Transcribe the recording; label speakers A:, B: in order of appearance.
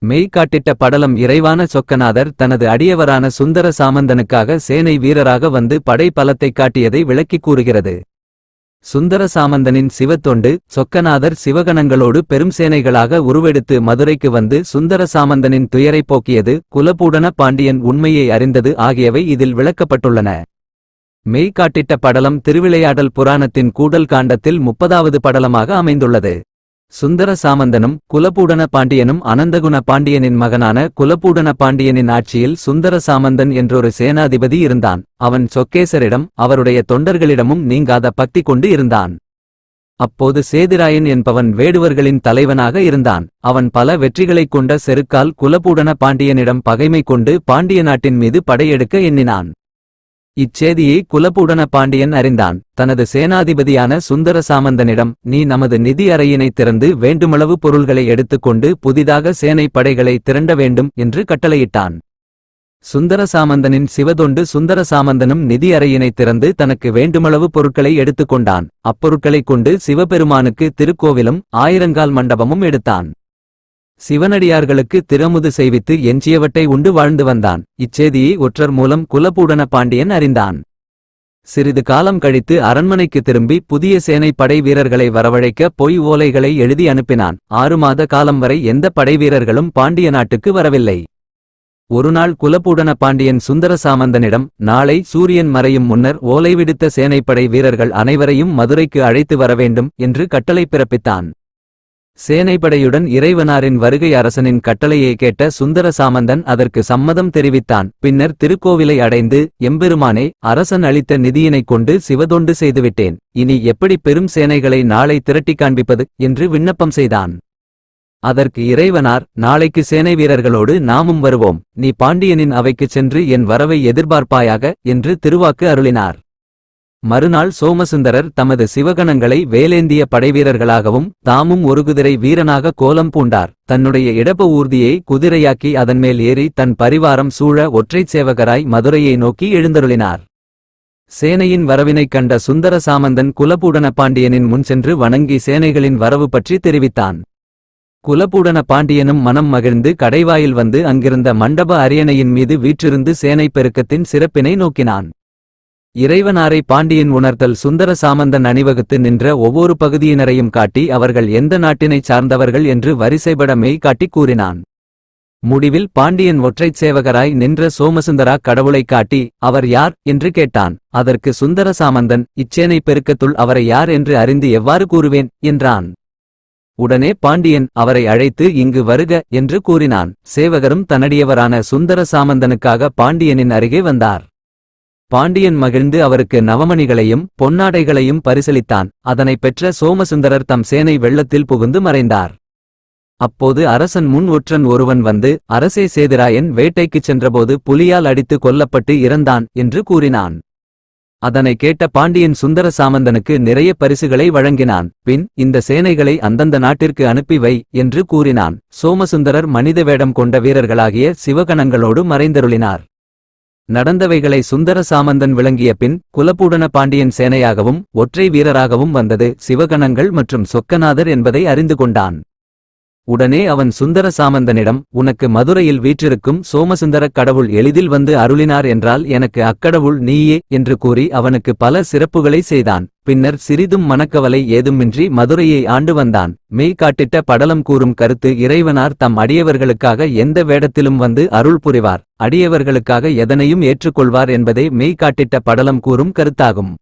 A: மெய் காட்டிட்ட படலம் இறைவான சொக்கநாதர் தனது அடியவரான சுந்தர சாமந்தனுக்காக சேனை வீரராக வந்து படை பலத்தைக் காட்டியதை விளக்கிக் கூறுகிறது. சுந்தர சாமந்தனின் சிவத்தொண்டு. சொக்கநாதர் சிவகணங்களோடு பெரும் சேனைகளாக உருவெடுத்து மதுரைக்கு வந்து சுந்தர சாமந்தனின் துயரைப் போக்கியது, குலபூடன பாண்டியன் உண்மையை அறிந்தது ஆகியவை இதில் விளக்கப்பட்டுள்ளன. மெய் காட்டிட்ட படலம் திருவிளையாடல் புராணத்தின் கூடல் காண்டத்தில் 30வது படலமாக அமைந்துள்ளது. சுந்தர சாமந்தனும் குலபூடன பாண்டியனும் அனந்தகுண பாண்டியனின் மகனான குலபூடன பாண்டியனின் ஆட்சியில் சுந்தர சாமந்தன் என்றொரு சேனாதிபதி இருந்தான். அவன் சொக்கேசரிடம் அவருடைய தொண்டர்களிடமும் நீங்காத பக்தி கொண்டு இருந்தான். அப்போது சேதிராயன் என்பவன் வேடுவர்களின் தலைவனாக இருந்தான். அவன் பல வெற்றிகளைக் கொண்ட செருக்கால் குலபூடன பாண்டியனிடம் பகைமை கொண்டு பாண்டிய நாட்டின் மீது படையெடுக்க எண்ணினான். இச்செய்தியை குலபூடன பாண்டியன் அறிந்தான். தனது சேனாதிபதியான சுந்தர சாமந்தனிடம், நீ நமது நிதி அறையினை திறந்து வேண்டுமளவு பொருள்களை எடுத்துக்கொண்டு புதிதாக சேனை படைகளை திரண்ட வேண்டும் என்று கட்டளையிட்டான். சுந்தர சாமந்தனின் சிவதொண்டு சுந்தர சாமந்தனும் நிதி அறையினை திறந்து தனக்கு வேண்டுமளவு பொருட்களை எடுத்துக்கொண்டான். அப்பொருட்களைக் கொண்டு சிவபெருமானுக்கு திருக்கோவிலும் 1000 மண்டபமும் எடுத்தான். சிவனடியார்களுக்கு திறமுது செய்வித்து எஞ்சியவற்றை உண்டு வாழ்ந்து வந்தான். இச்செய்தியை ஒற்றர் மூலம் குலபூடன பாண்டியன் அறிந்தான். சிறிது காலம் கழித்து அரண்மனைக்கு திரும்பி புதிய சேனை படை வீரர்களை வரவழைக்க பொய் ஓலைகளை எழுதி அனுப்பினான். 6 மாத காலம் வரை எந்த படைவீரர்களும் பாண்டிய நாட்டுக்கு வரவில்லை. ஒருநாள் குலபூடன பாண்டியன் சுந்தர சாமந்தனிடம், நாளை சூரியன் மறையும் முன்னர் ஓலை விடுத்த சேனைப்படை வீரர்கள் அனைவரையும் மதுரைக்கு அழைத்து வரவேண்டும் என்று கட்டளை பிறப்பித்தான். சேனைப்படையுடன் இறைவனாரின் வருகை அரசனின் கட்டளையை கேட்ட சுந்தர சாமந்தன் அதற்கு சம்மதம் தெரிவித்தான். பின்னர் திருக்கோவிலை அடைந்து, எம்பெருமானே, அரசன் அளித்த நிதியினைக் கொண்டு சிவதொண்டு செய்துவிட்டேன். இனி எப்படி பெரும் சேனைகளை நாளை திரட்டி காண்பிப்பது என்று விண்ணப்பம் செய்தான். அதற்கு இறைவனார், நாளைக்கு சேனை வீரர்களோடு நாமும் வருவோம். நீ பாண்டியனின் அவைக்குச் சென்று என் வரவை எதிர்பார்ப்பாயாக என்று திருவாக்கு அருளினார். மறுநாள் சோமசுந்தரர் தமது சிவகணங்களை வேலேந்திய படைவீரர்களாகவும் தாமும் ஒரு குதிரை வீரனாக கோலம் பூண்டார். தன்னுடைய இடப ஊர்தியை குதிரையாக்கி அதன்மேல் ஏறி தன் பரிவாரம் சூழ ஒற்றைச் சேவகராய் மதுரையை நோக்கி எழுந்தருளினார். சேனையின் வரவினைக் கண்ட சுந்தர சாமந்தன் குலபூடன பாண்டியனின் முன் சென்று வணங்கி சேனைகளின் வரவு பற்றி தெரிவித்தான். குலபூடன பாண்டியனும் மனம் மகிழ்ந்து கடைவாயில் வந்து அங்கிருந்த மண்டப அரியணையின் மீது வீற்றிருந்து சேனை பெருக்கத்தின் சிறப்பினை நோக்கினான். இறைவனாரை பாண்டியன் உணர்த்தல் சுந்தர சாமந்தன் அணிவகுத்து நின்ற ஒவ்வொரு பகுதியினரையும் காட்டி அவர்கள் எந்த நாட்டினைச் சார்ந்தவர்கள் என்று வரிசைபட மெய் காட்டி கூறினான். முடிவில் பாண்டியன் ஒற்றைச் சேவகராய் நின்ற சோமசுந்தரா கடவுளைக் காட்டி, அவர் யார் என்று கேட்டான். அதற்கு சுந்தர சாமந்தன், இச்சேனை பெருக்கத்துள் அவரை யார் என்று அறிந்து எவ்வாறு கூறுவேன் என்றான். உடனே பாண்டியன், அவரை அழைத்து இங்கு வருக என்று கூறினான். சேவகரும் தன்னடியவரான சுந்தர சாமந்தனுக்காக பாண்டியனின் அருகே வந்தார். பாண்டியன் மகிழ்ந்து அவருக்கு நவமணிகளையும் பொன்னாடைகளையும் பரிசளித்தான். அதனை பெற்ற சோமசுந்தரர் தம் சேனை வெள்ளத்தில் புகுந்து மறைந்தார். அப்போது அரசன் முன் ஒற்றன் ஒருவன் வந்து, அரசே, சேதிராயன் வேட்டைக்குச் சென்றபோது புலியால் அடித்து கொல்லப்பட்டு இறந்தான் என்று கூறினான். அதனை கேட்ட பாண்டியன் சுந்தர சாமந்தனுக்கு நிறைய பரிசுகளை வழங்கினான். பின், இந்த சேனைகளை அந்தந்த நாட்டிற்கு அனுப்பி வை என்று கூறினான். சோமசுந்தரர் மனித வேடம் கொண்ட வீரர்களாகிய சிவகணங்களோடு மறைந்தருளினார். நடந்தவைகளை சுந்தர சாமந்தன் விளங்கிய பின், குலபூடன பாண்டியன் சேனையாகவும் ஒற்றை வீரராகவும் வந்தது சிவகணங்கள் மற்றும் சொக்கநாதர் என்பதை அறிந்து கொண்டான். உடனே அவன் சுந்தர சாமந்தனிடம், உனக்கு மதுரையில் வீற்றிருக்கும் சோமசுந்தரக் கடவுள் எளிதில் வந்து அருளினார் என்றால் எனக்கு அக்கடவுள் நீயே என்று கூறி அவனுக்கு பல சிறப்புகளை செய்தான். பின்னர் சிறிதும் மனக்கவலை ஏதுமின்றி மதுரையை ஆண்டு வந்தான். மெய் காட்டிட்ட படலம் கூறும் கருத்து, இறைவனார் தம் அடியவர்களுக்காக எந்த வேடத்திலும் வந்து அருள் புரிவார், அடியவர்களுக்காக எதனையும் ஏற்றுக்கொள்வார் என்பதே மெய் காட்டிட்ட படலம் கூறும் கருத்தாகும்.